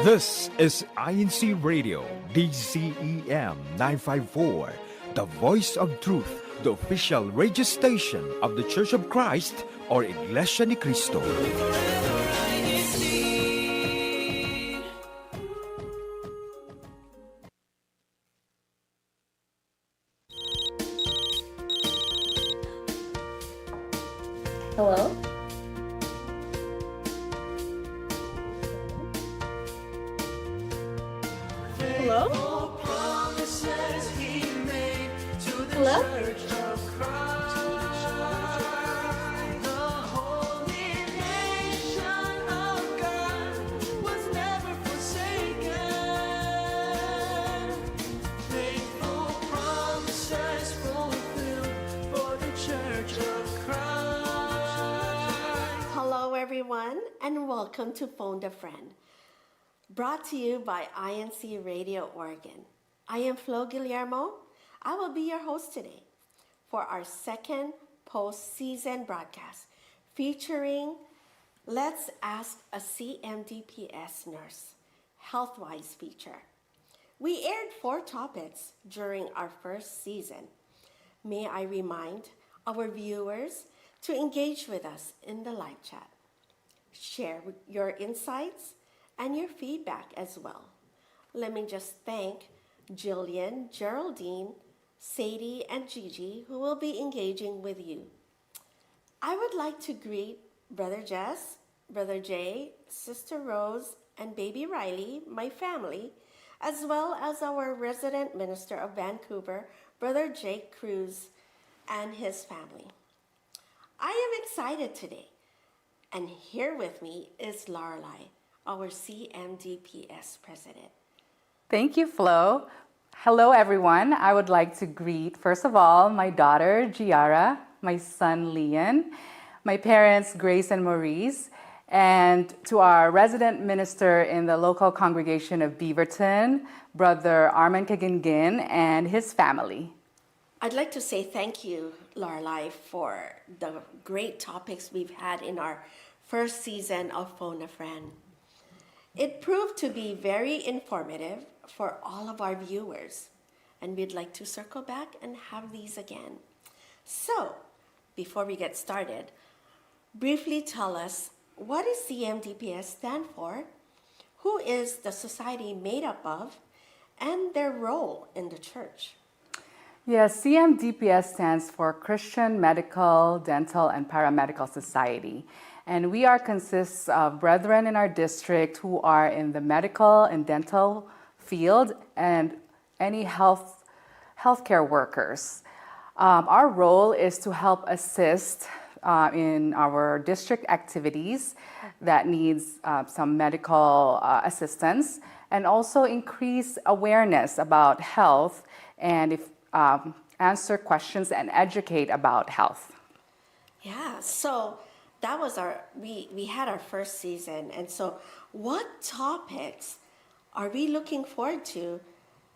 This is INCRadio, DCEM 954, the voice of truth, the official radio station of the Church of Christ or Iglesia ni Cristo. Hello? Hello? Hello? Hello, everyone, and welcome to Phone a Friend, brought to you by INC Radio Oregon. I am Flo Guillermo. I will be your host today for our second post-season broadcast featuring Let's Ask a CMDPS Nurse, HealthWise feature. We aired 4 topics during our first season. May I remind our viewers to engage with us in the live chat. Share your insights and your feedback as well. Let me just thank Jillian, Geraldine, Sadie, and Gigi who will be engaging with you. I would like to greet Brother Jess, Brother Jay, Sister Rose, and Baby Riley, my family, as well as our resident minister of Vancouver, Brother Jake Cruz, and his family. I am excited today, and here with me is Lorelei, our CMDPS president. Thank you, Flo. Hello, everyone. I would like to greet, first of all, my daughter, Giara, my son, Leon, my parents, Grace and Maurice, and to our resident minister in the local congregation of Beaverton, Brother Arman Kagingin, and his family. I'd like to say thank you, Lorelei, for the great topics we've had in our first season of Phone a Friend. It proved to be very informative for all of our viewers, and we'd like to circle back and have these again. So, before we get started, briefly tell us, what does CMDPS stand for? Who is the society made up of? And their role in the church? Yes, CMDPS stands for Christian Medical, Dental, and Paramedical Society. And we consists of brethren in our district who are in the medical and dental field and any healthcare workers. Our role is to help assist in our district activities that needs some medical assistance, and also increase awareness about health and answer questions and educate about health. Yeah, so that was we had our first season, and so what topics are we looking forward to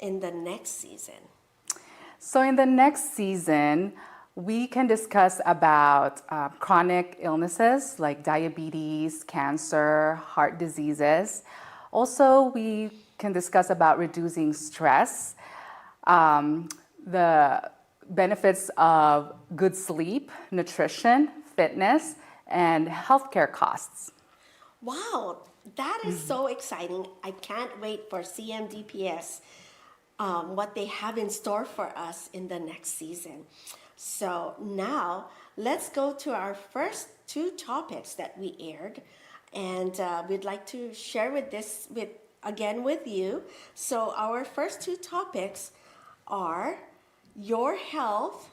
in the next season? So in the next season, we can discuss about chronic illnesses like diabetes, cancer, heart diseases. Also, we can discuss about reducing stress, the benefits of good sleep, nutrition, fitness, and healthcare costs. Wow, that is so exciting. I can't wait for CMDPS, what they have in store for us in the next season. So now let's go to our first 2 topics that we aired, and we'd like to share with you. So our first 2 topics are your health,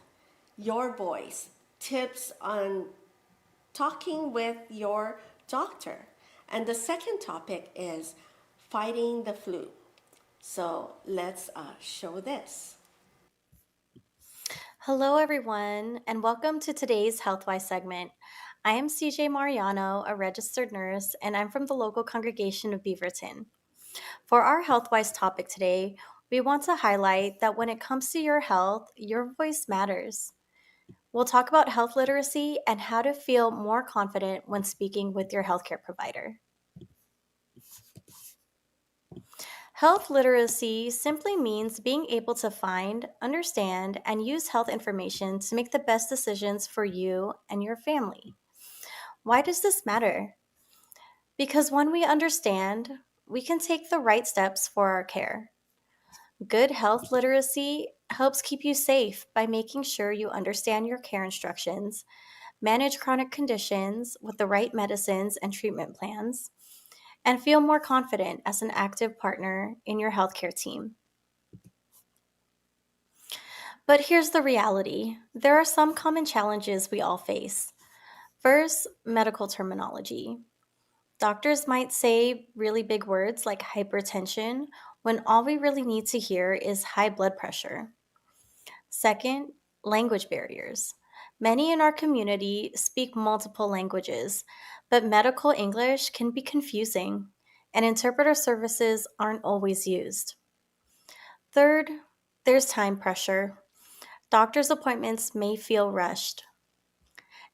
your voice, tips on talking with your doctor. And the second topic is fighting the flu. So let's show this. Hello, everyone, and welcome to today's HealthWise segment. I am CJ Mariano, a registered nurse, and I'm from the local congregation of Beaverton. For our HealthWise topic today, we want to highlight that when it comes to your health, your voice matters. We'll talk about health literacy and how to feel more confident when speaking with your healthcare provider. Health literacy simply means being able to find, understand, and use health information to make the best decisions for you and your family. Why does this matter? Because when we understand, we can take the right steps for our care. Good health literacy helps keep you safe by making sure you understand your care instructions, manage chronic conditions with the right medicines and treatment plans, and feel more confident as an active partner in your healthcare team. But here's the reality: there are some common challenges we all face. First, medical terminology. Doctors might say really big words like hypertension when all we really need to hear is high blood pressure. Second, language barriers. Many in our community speak multiple languages, but medical English can be confusing, and interpreter services aren't always used. Third, there's time pressure. Doctor's appointments may feel rushed.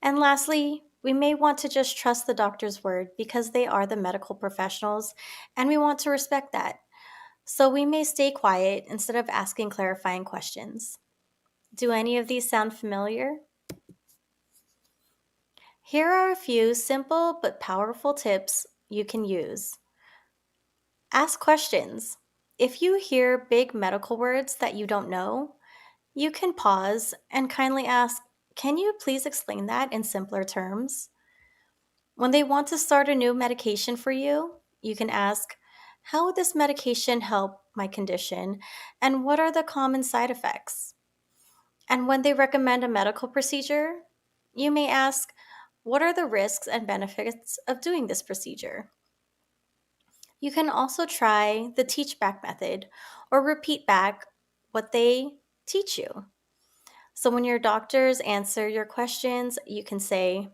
And lastly, we may want to just trust the doctor's word because they are the medical professionals and we want to respect that. So we may stay quiet instead of asking clarifying questions. Do any of these sound familiar? Here are a few simple but powerful tips you can use. Ask questions. If you hear big medical words that you don't know, you can pause and kindly ask, "Can you please explain that in simpler terms?" When they want to start a new medication for you, you can ask, "How would this medication help my condition? And what are the common side effects?" And when they recommend a medical procedure, you may ask, "What are the risks and benefits of doing this procedure?" You can also try the teach back method or repeat back what they teach you. So when your doctors answer your questions, you can say,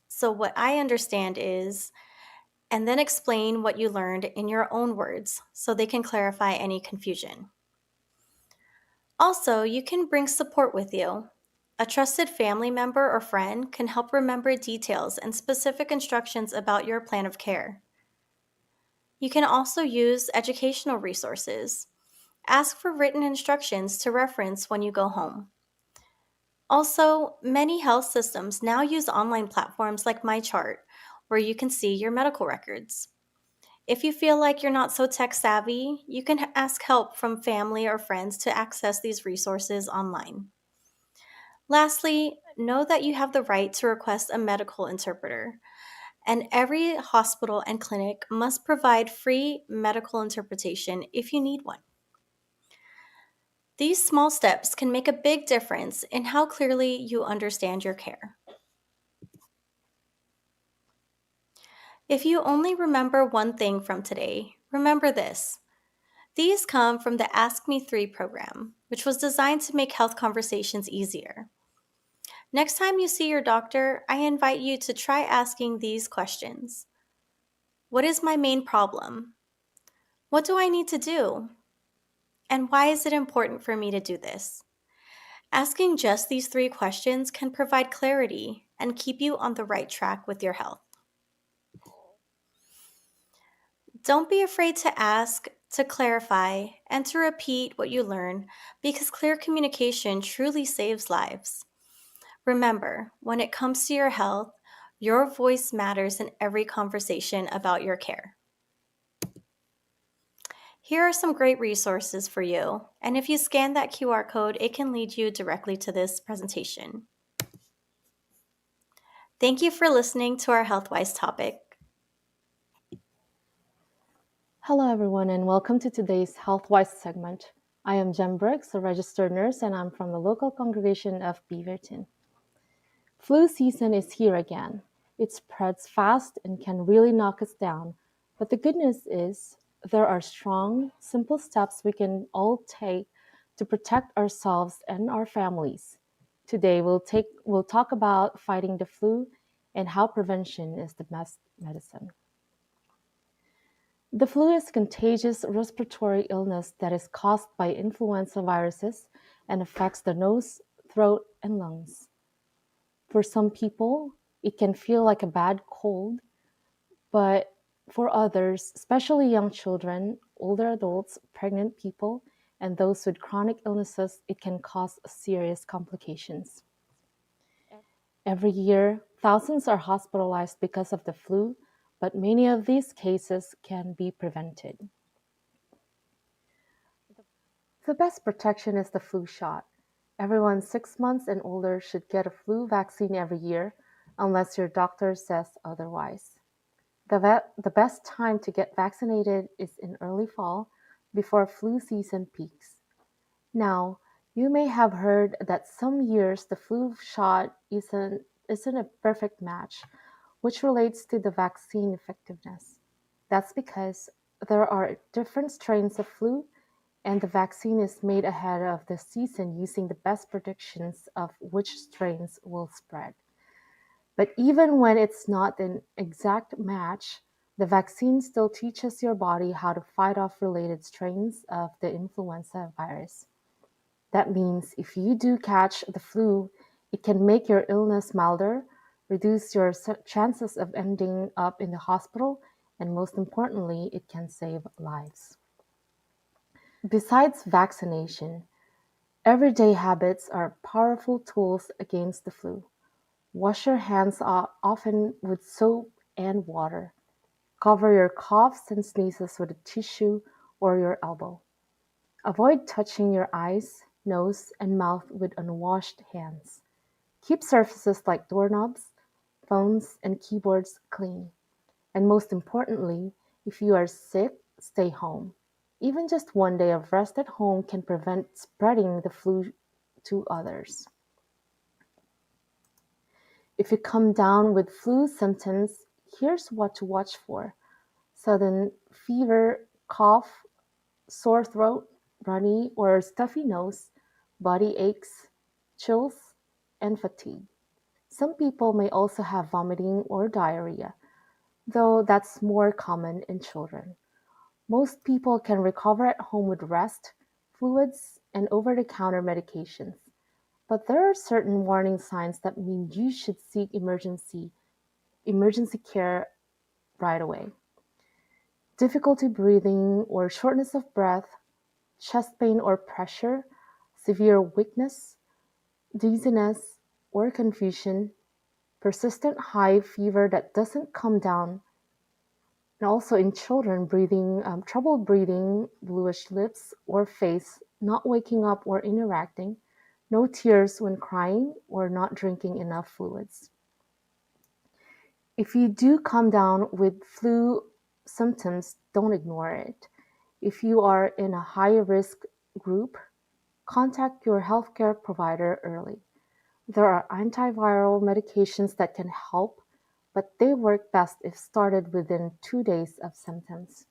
"So what I understand is," and then explain what you learned in your own words so they can clarify any confusion. Also, you can bring support with you. A trusted family member or friend can help remember details and specific instructions about your plan of care. You can also use educational resources. Ask for written instructions to reference when you go home. Also, many health systems now use online platforms like MyChart, where you can see your medical records. If you feel like you're not so tech savvy, you can ask help from family or friends to access these resources online. Lastly, know that you have the right to request a medical interpreter, and every hospital and clinic must provide free medical interpretation if you need one. These small steps can make a big difference in how clearly you understand your care. If you only remember one thing from today, remember this. These come from the Ask Me 3 program, which was designed to make health conversations easier. Next time you see your doctor, I invite you to try asking these questions. What is my main problem? What do I need to do? And why is it important for me to do this? Asking just these 3 questions can provide clarity and keep you on the right track with your health. Don't be afraid to ask, to clarify, and to repeat what you learn because clear communication truly saves lives. Remember, when it comes to your health, your voice matters in every conversation about your care. Here are some great resources for you, and if you scan that QR code, it can lead you directly to this presentation. Thank you for listening to our HealthWise topic. Hello, everyone, and welcome to today's HealthWise segment. I am Jem Brooks, a registered nurse, and I'm from the local congregation of Beaverton. Flu season is here again. It spreads fast and can really knock us down. But the good news is there are strong, simple steps we can all take to protect ourselves and our families. Today, we'll talk about fighting the flu and how prevention is the best medicine. The flu is a contagious respiratory illness that is caused by influenza viruses and affects the nose, throat, and lungs. For some people, it can feel like a bad cold, but for others, especially young children, older adults, pregnant people, and those with chronic illnesses, it can cause serious complications. Every year, thousands are hospitalized because of the flu, but many of these cases can be prevented. The best protection is the flu shot. Everyone 6 months and older should get a flu vaccine every year, unless your doctor says otherwise. The best time to get vaccinated is in early fall, before flu season peaks. Now, you may have heard that some years the flu shot isn't a perfect match, which relates to the vaccine effectiveness. That's because there are different strains of flu, and the vaccine is made ahead of the season using the best predictions of which strains will spread. But even when it's not an exact match, the vaccine still teaches your body how to fight off related strains of the influenza virus. That means if you do catch the flu, it can make your illness milder, reduce your chances of ending up in the hospital, and most importantly, it can save lives. Besides vaccination, everyday habits are powerful tools against the flu. Wash your hands often with soap and water. Cover your coughs and sneezes with a tissue or your elbow. Avoid touching your eyes, nose, and mouth with unwashed hands. Keep surfaces like doorknobs, phones, and keyboards clean. And most importantly, if you are sick, stay home. Even just one day of rest at home can prevent spreading the flu to others. If you come down with flu symptoms, here's what to watch for: sudden fever, cough, sore throat, runny or stuffy nose, body aches, chills, and fatigue. Some people may also have vomiting or diarrhea, though that's more common in children. Most people can recover at home with rest, fluids, and over-the-counter medications. But there are certain warning signs that mean you should seek emergency care right away. Difficulty breathing or shortness of breath, chest pain or pressure, severe weakness, dizziness or confusion, persistent high fever that doesn't come down, and also in children, trouble breathing, bluish lips or face, not waking up or interacting, no tears when crying, or not drinking enough fluids. If you do come down with flu symptoms, don't ignore it. If you are in a high-risk group, contact your healthcare provider early. There are antiviral medications that can help, but they work best if started within 2 days of symptoms.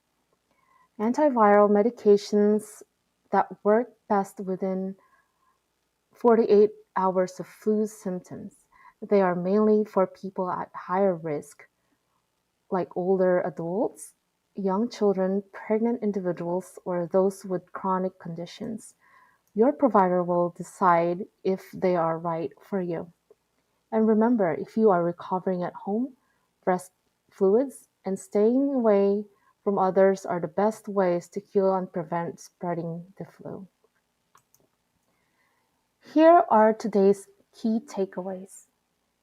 Antiviral medications that work best within 48 hours of flu symptoms. They are mainly for people at higher risk, like older adults, young children, pregnant individuals, or those with chronic conditions. Your provider will decide if they are right for you. And remember, if you are recovering at home, breast fluids and staying away from others are the best ways to heal and prevent spreading the flu. Here are today's key takeaways.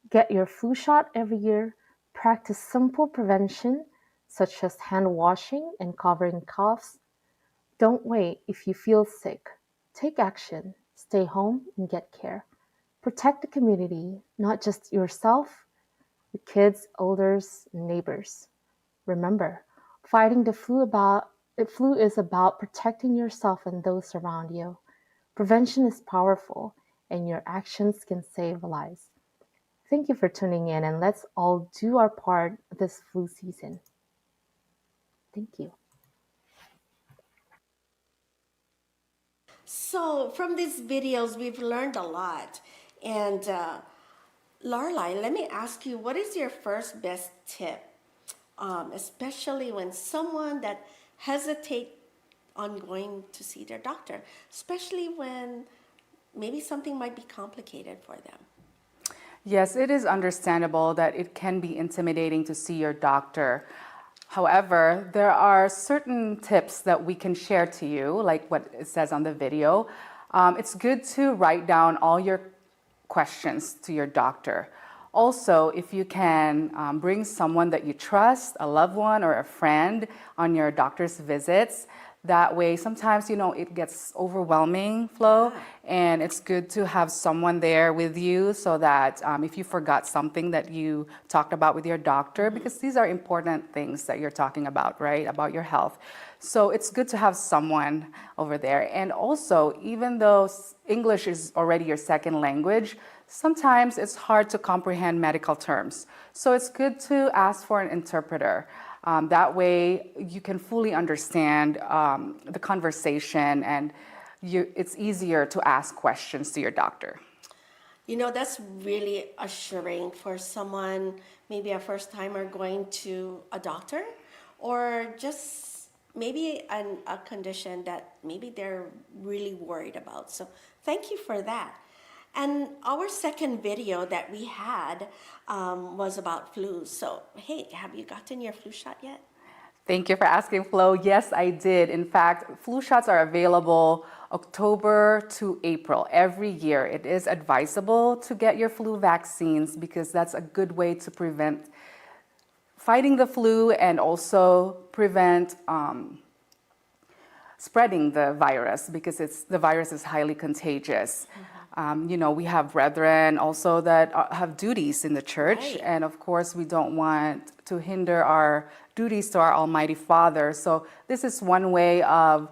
Get your flu shot every year. Practice simple prevention, such as hand washing and covering coughs. Don't wait if you feel sick. Take action. Stay home and get care. Protect the community, not just yourself, the kids, elders, and neighbors. Remember, fighting the flu is about protecting yourself and those around you. Prevention is powerful, and your actions can save lives. Thank you for tuning in, and let's all do our part this flu season. Thank you. So, from these videos, we've learned a lot. And Lorelai, let me ask you, what is your first best tip, especially when someone that hesitate on going to see their doctor, especially when maybe something might be complicated for them? Yes, it is understandable that it can be intimidating to see your doctor. However, there are certain tips that we can share to you, like what it says on the video. It's good to write down all your questions to your doctor. Also, if you can bring someone that you trust, a loved one or a friend, on your doctor's visits. That way, sometimes, it gets overwhelming, Flo, and it's good to have someone there with you so that if you forgot something that you talked about with your doctor, because these are important things that you're talking about, right, about your health. So it's good to have someone over there. And also, even though English is already your second language, sometimes it's hard to comprehend medical terms. So it's good to ask for an interpreter. That way you can fully understand the conversation, and it's easier to ask questions to your doctor. That's really assuring for someone, maybe a first timer going to a doctor, or just maybe a condition that maybe they're really worried about. So thank you for that. And our second video that we had was about flu. So, hey, have you gotten your flu shot yet? Thank you for asking, Flo. Yes, I did. In fact, flu shots are available October to April every year. It is advisable to get your flu vaccines because that's a good way to prevent fighting the flu and also prevent spreading the virus, because the virus is highly contagious. We have brethren also that have duties in the church, Right. and of course we don't want to hinder our duties to our Almighty Father. So this is one way of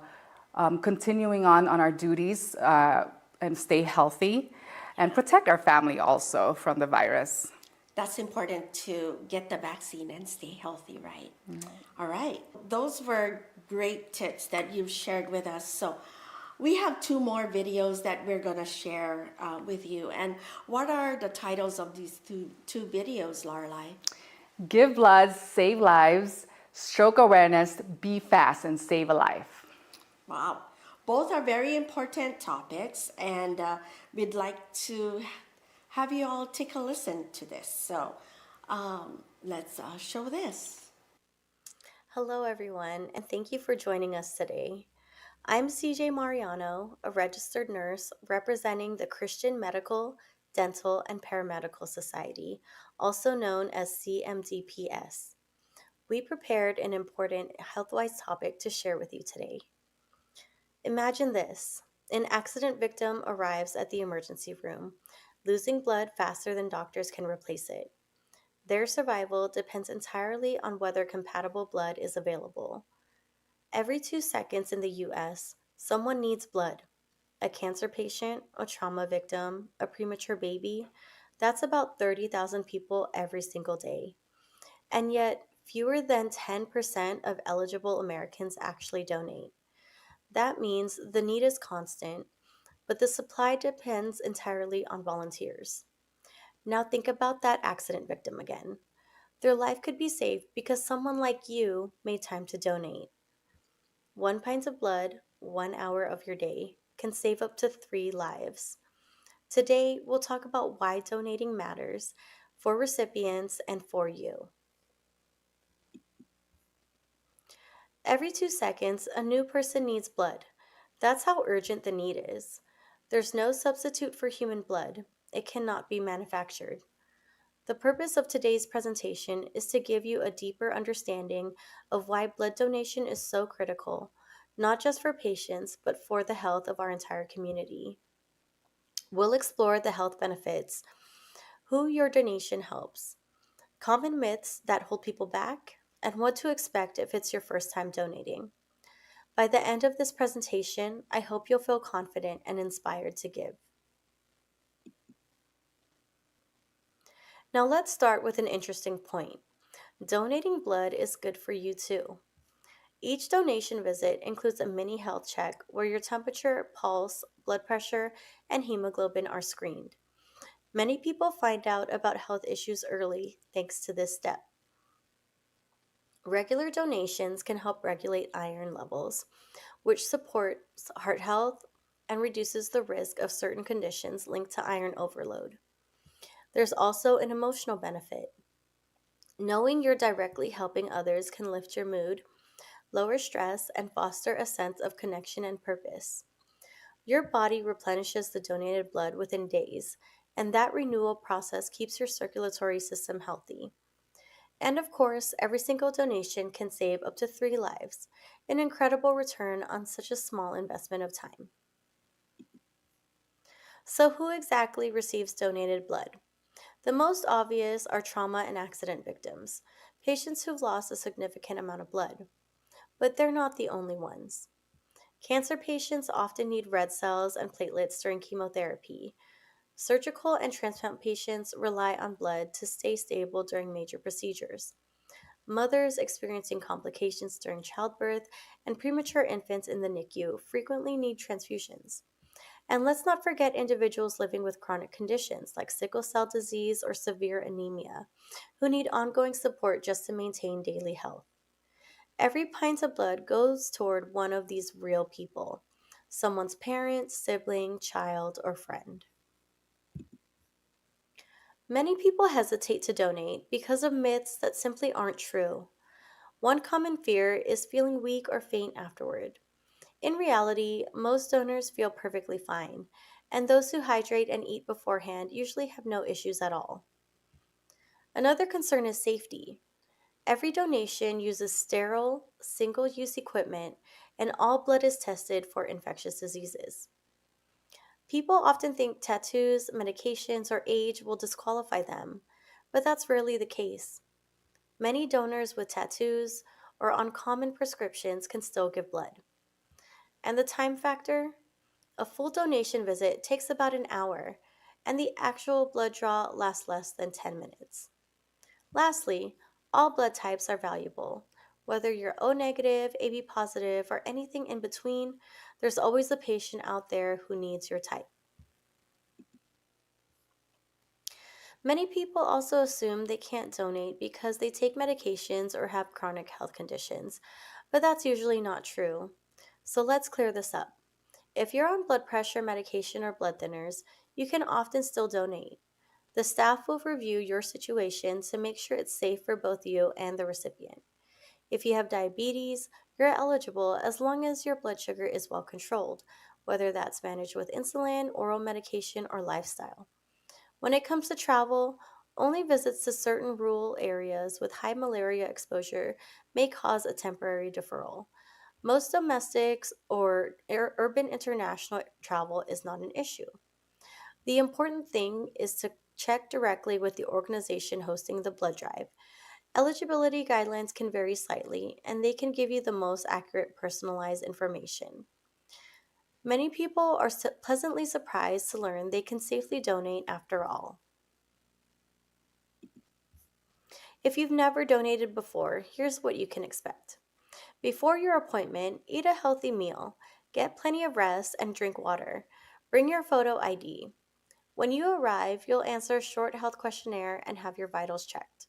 continuing on our duties and stay healthy and protect our family also from the virus. That's important to get the vaccine and stay healthy, right? All right. Those were great tips that you've shared with us. So we have two more videos that we're going to share with you. And what are the titles of these two videos, Lorelai? Give blood, save lives, stroke awareness, be fast, and save a life. Wow. Both are very important topics, and we'd like to have you all take a listen to this. So let's show this. Hello, everyone, and thank you for joining us today. I'm CJ Mariano, a registered nurse representing the Christian Medical, Dental, and Paramedical Society, also known as CMDPS. We prepared an important HealthWise topic to share with you today. Imagine this: an accident victim arrives at the emergency room, losing blood faster than doctors can replace it. Their survival depends entirely on whether compatible blood is available. Every 2 seconds in the US, someone needs blood. A cancer patient, a trauma victim, a premature baby. That's about 30,000 people every single day. And yet, fewer than 10% of eligible Americans actually donate. That means the need is constant, but the supply depends entirely on volunteers. Now think about that accident victim again. Their life could be saved because someone like you made time to donate. 1 pint of blood, 1 hour of your day, can save up to 3 lives. Today, we'll talk about why donating matters for recipients and for you. Every 2 seconds, a new person needs blood. That's how urgent the need is. There's no substitute for human blood. It cannot be manufactured. The purpose of today's presentation is to give you a deeper understanding of why blood donation is so critical, not just for patients, but for the health of our entire community. We'll explore the health benefits, who your donation helps, common myths that hold people back, and what to expect if it's your first time donating. By the end of this presentation, I hope you'll feel confident and inspired to give. Now let's start with an interesting point. Donating blood is good for you too. Each donation visit includes a mini health check where your temperature, pulse, blood pressure, and hemoglobin are screened. Many people find out about health issues early thanks to this step. Regular donations can help regulate iron levels, which supports heart health and reduces the risk of certain conditions linked to iron overload. There's also an emotional benefit. Knowing you're directly helping others can lift your mood, lower stress, and foster a sense of connection and purpose. Your body replenishes the donated blood within days, and that renewal process keeps your circulatory system healthy. And of course, every single donation can save up to 3 lives, an incredible return on such a small investment of time. So, who exactly receives donated blood? The most obvious are trauma and accident victims, patients who've lost a significant amount of blood. But they're not the only ones. Cancer patients often need red cells and platelets during chemotherapy. Surgical and transplant patients rely on blood to stay stable during major procedures. Mothers experiencing complications during childbirth and premature infants in the NICU frequently need transfusions. And let's not forget individuals living with chronic conditions like sickle cell disease or severe anemia, who need ongoing support just to maintain daily health. Every pint of blood goes toward one of these real people, someone's parent, sibling, child, or friend. Many people hesitate to donate because of myths that simply aren't true. One common fear is feeling weak or faint afterward. In reality, most donors feel perfectly fine, and those who hydrate and eat beforehand usually have no issues at all. Another concern is safety. Every donation uses sterile, single use equipment, and all blood is tested for infectious diseases. People often think tattoos, medications, or age will disqualify them, but that's rarely the case. Many donors with tattoos or on common prescriptions can still give blood. And the time factor? A full donation visit takes about an hour, and the actual blood draw lasts less than 10 minutes. Lastly, all blood types are valuable. Whether you're O negative, AB positive, or anything in between, there's always a patient out there who needs your type. Many people also assume they can't donate because they take medications or have chronic health conditions, but that's usually not true. So let's clear this up. If you're on blood pressure medication or blood thinners, you can often still donate. The staff will review your situation to make sure it's safe for both you and the recipient. If you have diabetes, you're eligible as long as your blood sugar is well controlled, whether that's managed with insulin, oral medication, or lifestyle. When it comes to travel, only visits to certain rural areas with high malaria exposure may cause a temporary deferral. Most domestics or urban international travel is not an issue. The important thing is to check directly with the organization hosting the blood drive. Eligibility guidelines can vary slightly, and they can give you the most accurate personalized information. Many people are pleasantly surprised to learn they can safely donate after all. If you've never donated before, here's what you can expect. Before your appointment, eat a healthy meal, get plenty of rest, and drink water. Bring your photo ID. When you arrive, you'll answer a short health questionnaire and have your vitals checked.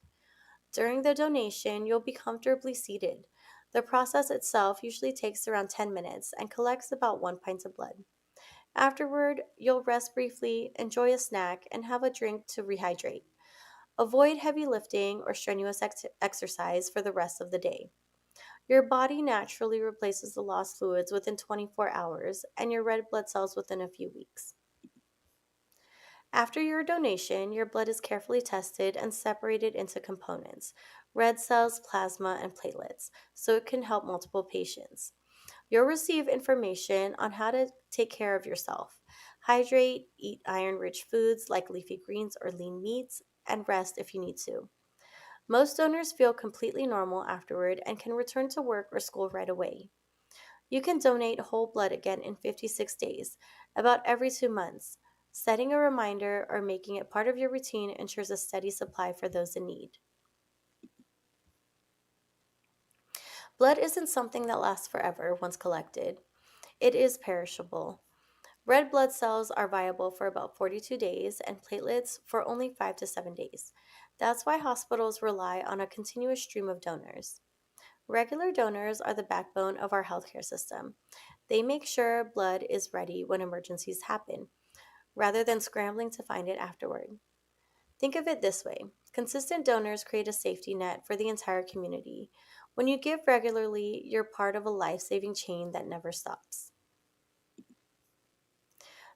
During the donation, you'll be comfortably seated. The process itself usually takes around 10 minutes and collects about 1 pint of blood. Afterward, you'll rest briefly, enjoy a snack, and have a drink to rehydrate. Avoid heavy lifting or strenuous exercise for the rest of the day. Your body naturally replaces the lost fluids within 24 hours and your red blood cells within a few weeks. After your donation, your blood is carefully tested and separated into components: red cells, plasma, and platelets, so it can help multiple patients. You'll receive information on how to take care of yourself. Hydrate, eat iron rich foods like leafy greens or lean meats, and rest if you need to. Most donors feel completely normal afterward and can return to work or school right away. You can donate whole blood again in 56 days, about every 2 months. Setting a reminder or making it part of your routine ensures a steady supply for those in need. Blood isn't something that lasts forever once collected. It is perishable. Red blood cells are viable for about 42 days and platelets for only 5 to 7 days. That's why hospitals rely on a continuous stream of donors. Regular donors are the backbone of our healthcare system. They make sure blood is ready when emergencies happen, rather than scrambling to find it afterward. Think of it this way: Consistent donors create a safety net for the entire community. When you give regularly, you're part of a life saving chain that never stops.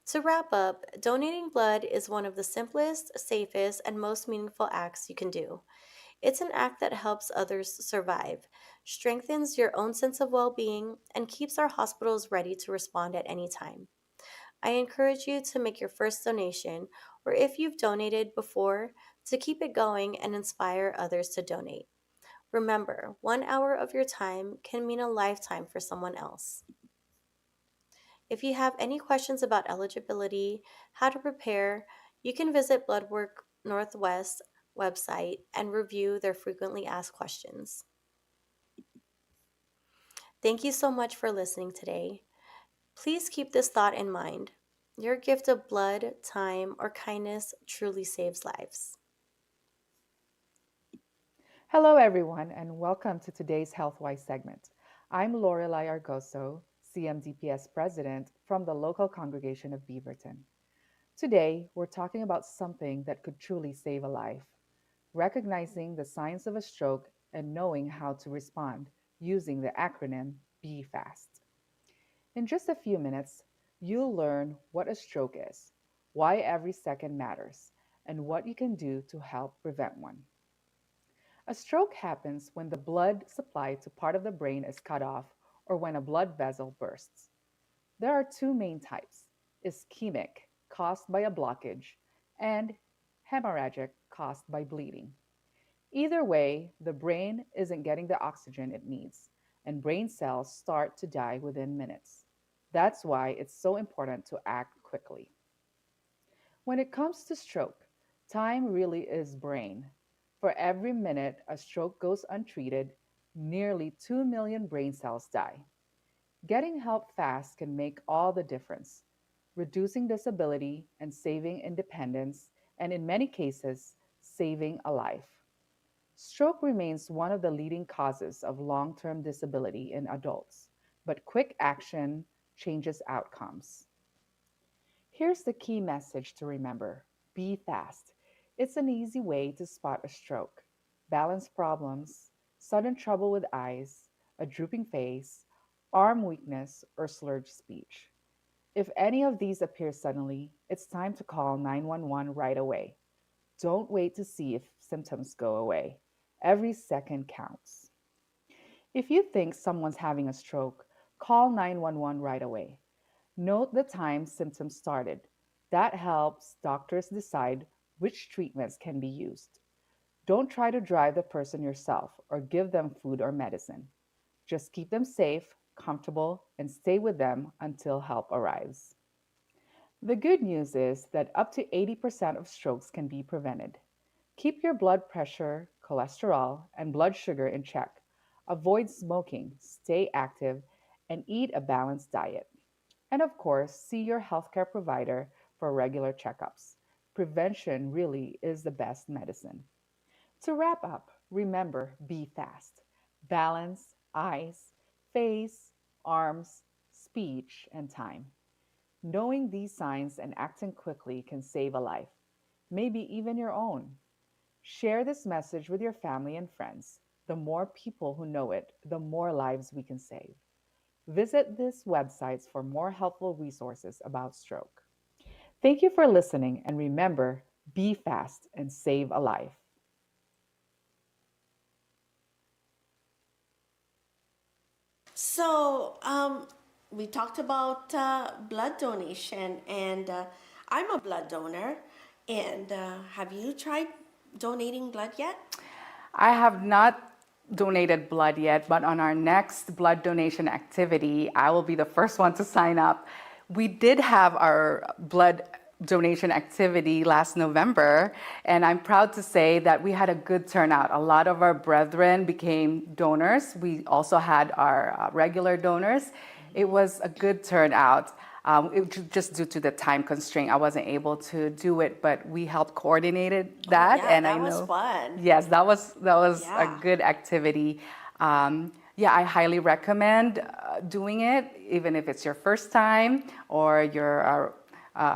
To wrap up, donating blood is one of the simplest, safest, and most meaningful acts you can do. It's an act that helps others survive, strengthens your own sense of well being, and keeps our hospitals ready to respond at any time. I encourage you to make your first donation, or if you've donated before, to keep it going and inspire others to donate. Remember, 1 hour of your time can mean a lifetime for someone else. If you have any questions about eligibility, how to prepare, you can visit Bloodwork Northwest website and review their frequently asked questions. Thank you so much for listening today. Please keep this thought in mind. Your gift of blood, time, or kindness truly saves lives. Hello, everyone, and welcome to today's HealthWise segment. I'm Lorelai Argoso, CMDPS President from the local congregation of Beaverton. Today, we're talking about something that could truly save a life, recognizing the signs of a stroke and knowing how to respond using the acronym BFAST. In just a few minutes, you'll learn what a stroke is, why every second matters, and what you can do to help prevent one. A stroke happens when the blood supply to part of the brain is cut off or when a blood vessel bursts. There are two main types: ischemic, caused by a blockage, and hemorrhagic, caused by bleeding. Either way, the brain isn't getting the oxygen it needs, and brain cells start to die within minutes. That's why it's so important to act quickly. When it comes to stroke, time really is brain. For every minute a stroke goes untreated, nearly 2 million brain cells die. Getting help fast can make all the difference, reducing disability and saving independence, and in many cases, saving a life. Stroke remains one of the leading causes of long term disability in adults, but quick action changes outcomes. Here's the key message to remember: be fast. It's an easy way to spot a stroke, balance problems, sudden trouble with eyes, a drooping face, arm weakness, or slurred speech. If any of these appear suddenly, it's time to call 911 right away. Don't wait to see if symptoms go away. Every second counts. If you think someone's having a stroke, call 911 right away. Note the time symptoms started. That helps doctors decide which treatments can be used. Don't try to drive the person yourself or give them food or medicine. Just keep them safe, comfortable, and stay with them until help arrives. The good news is that up to 80% of strokes can be prevented. Keep your blood pressure, cholesterol, and blood sugar in check. Avoid smoking, stay active, and eat a balanced diet. And of course, see your healthcare provider for regular checkups. Prevention really is the best medicine. To wrap up, remember: be fast. Balance, eyes, face, arms, speech, and time. Knowing these signs and acting quickly can save a life, maybe even your own. Share this message with your family and friends. The more people who know it, the more lives we can save. Visit these websites for more helpful resources about stroke. Thank you for listening, and remember: be fast and save a life. So, we talked about blood donation, and I'm a blood donor. And have you tried donating blood yet? I have not donated blood yet, but on our next blood donation activity, I will be the first one to sign up. We did have our blood donation activity last November, and I'm proud to say that we had a good turnout. A lot of our brethren became donors. We also had our regular donors. It was a good turnout. Just due to the time constraint, I wasn't able to do it, but we helped coordinated that. Yeah, and that I know, was fun. yes, that was Yeah. a good activity. Yeah, I highly recommend doing it, even if it's your first time or you're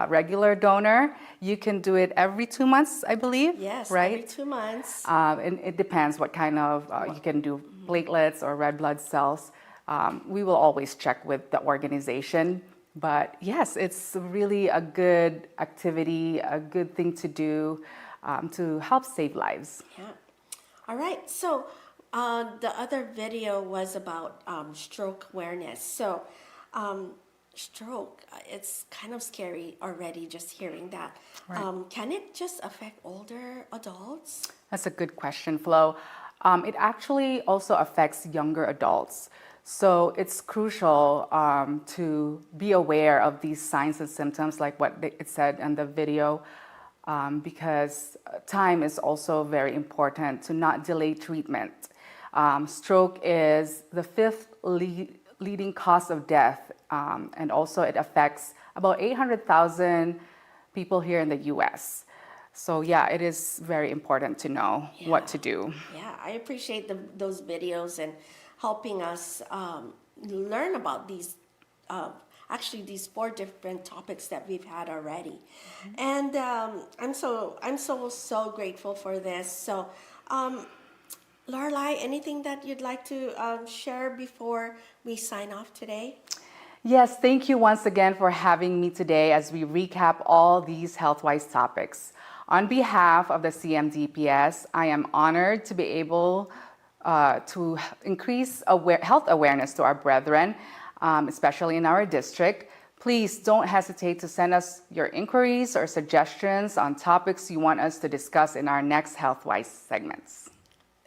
regular donor, you can do it every 2 months, I believe. Yes, right? every 2 months. And it depends what kind of, you can do platelets or red blood cells. We will always check with the organization. But yes, it's really a good activity, a good thing to do to help save lives. Yeah. All right. So the other video was about stroke awareness. So stroke, it's kind of scary already just hearing that. Right. Can it just affect older adults? That's a good question, Flo. It actually also affects younger adults. So it's crucial to be aware of these signs and symptoms, like what it said in the video, because time is also very important to not delay treatment. Stroke is the fifth leading cause of death, and also it affects about 800,000 people here in the U.S. So yeah, it is very important to know what to do. Yeah, I appreciate those videos and helping us learn about these, actually these 4 different topics that we've had already. And I'm so grateful for this. So, Lorelai, anything that you'd like to share before we sign off today? Yes, thank you once again for having me today as we recap all these HealthWise topics. On behalf of the CMDPS, I am honored to be able to increase health awareness to our brethren, especially in our district. Please don't hesitate to send us your inquiries or suggestions on topics you want us to discuss in our next HealthWise segments.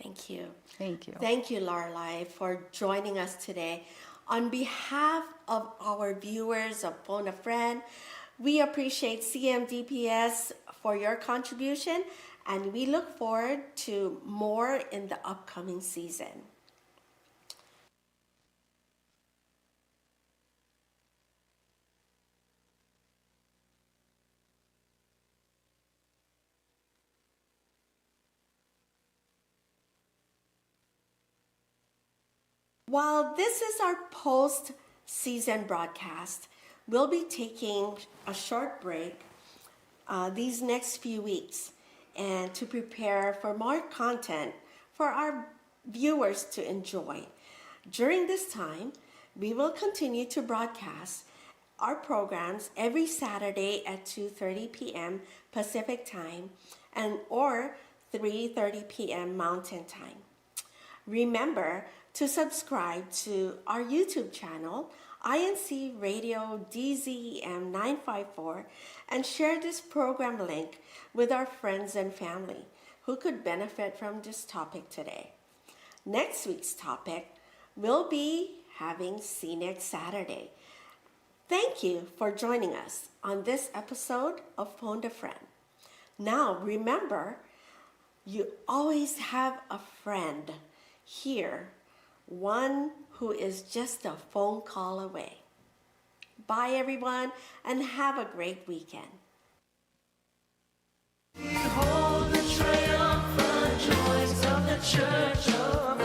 Thank you. Thank you. Thank you, Lorelai, for joining us today. On behalf of our viewers of Phone a Friend, we appreciate CMDPS for your contribution, and we look forward to more in the upcoming season. While this is our post-season broadcast, we'll be taking a short break these next few weeks and to prepare for more content for our viewers to enjoy. During this time, we will continue to broadcast our programs every Saturday at 2:30 p.m. Pacific Time or 3:30 p.m. Mountain Time. Remember to subscribe to our YouTube channel, INCRadio DZEM 954, and share this program link with our friends and family who could benefit from this topic today. Next week's topic will be having Scenic Saturday. Thank you for joining us on this episode of Phone a Friend. Now remember, you always have a friend here, one who is just a phone call away. Bye, everyone, and have a great weekend. Behold the triumphant joys of the Church of